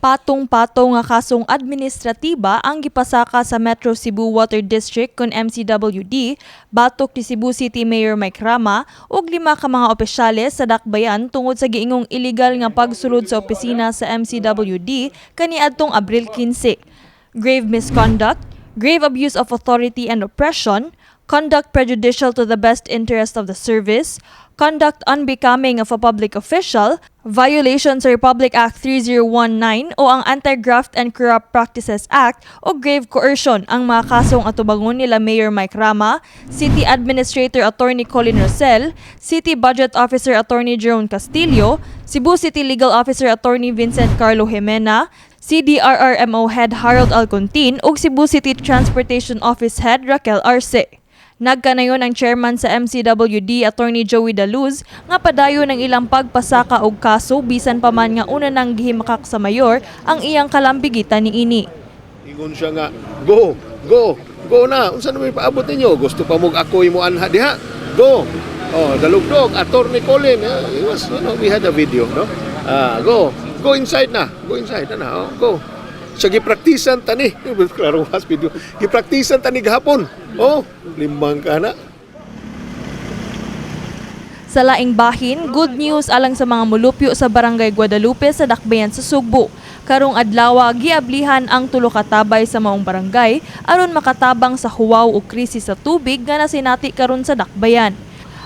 Patong-patong nga kasong administratiba ang gipasaka sa Metro Cebu Water District kon MCWD batok ni Cebu City Mayor Mike Rama ug 5 ka mga opisyales sa dakbayan tungod sa giingong illegal nga pagsulod sa opisina sa MCWD kaniadtong Abril 15. Grave misconduct, grave abuse of authority and oppression, conduct prejudicial to the best interest of the service, conduct unbecoming of a public official, violation sa Republic Act 3019 o ang Anti-Graft and Corrupt Practices Act o grave coercion ang mga kasong atubangon nila Mayor Mike Rama, City Administrator Attorney Queenie Joligon, City Budget Officer Attorney Jerome Castillo, Cebu City Legal Officer Attorney Vincent Carlo Jimena, CDRRMO Head Harold Alcontin ug Cebu City Transportation Office Head Raquel Arce. Nagkanayon ang chairman sa MCWD Attorney Joey Daluz nga padayon ng ilang pagpasaka og kaso bisan pa man nga una nang gihimakak sa mayor ang iyang kalambigitan niini. Ingon siya nga, go na. Unsa na may paabot ninyo? Gusto pa mong ako imo anha diha? Go. Oh, dalugdog, Attorney Colin. We had a video, no? Go inside na. Go inside na. Go. Siya gipraktisan tani. Klaro has video. Gipraktisan tani gahapon. Oh, 5 ka na. Sa laing bahin, good news alang sa mga mulupyo sa Barangay Guadalupe sa dakbayan sa Sugbo. Karong adlawa giablihan ang tulo ka tabay sa maong barangay aron makatabang sa huwaw o krisis sa tubig nga nasinati karon sa dakbayan.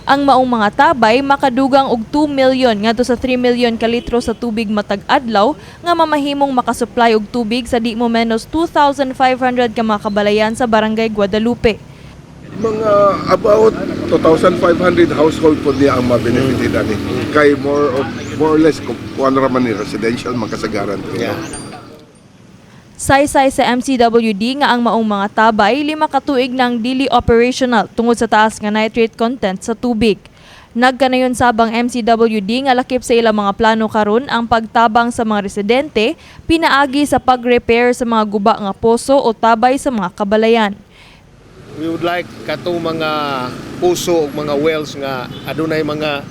Ang maong mga tabay makadugang og 2 million ngadto sa 3 million ka litro sa tubig matag adlaw nga mamahimong makasupply og tubig sa di mo menos 2,500 ka mga kabalayan sa Barangay Guadalupe. Mga about 2,500 household po niya ang mabenefitid ani. Kay more or less kung raman ni residential magkasagaran. Yeah. Saysay sa MCWD nga ang maong mga tabay 5 ka tuig nang dili operational tungod sa taas nga nitrate content sa tubig. Nagkanayon sabang MCWD nga lakip sa ilang mga plano karon ang pagtabang sa mga residente pinaagi sa pag-repair sa mga guba nga poso o tabay sa mga kabalayan. We would like katong mga puso ug mga wells nga adunay mga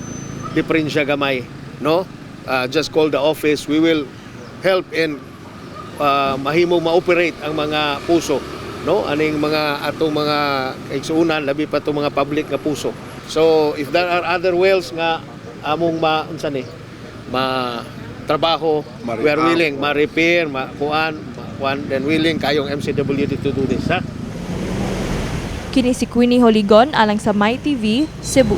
diferensya gamay, no? Just call the office. We will help in mahimong ma-operate ang mga puso, no? Aning mga atong mga igsuunan labi pa itong mga public nga puso. So if there are other wells nga among trabaho, we are willing ma-repair, then willing kayong MCWD to do this, ha? Kini si Queenie Joligon alang sa My TV, Cebu.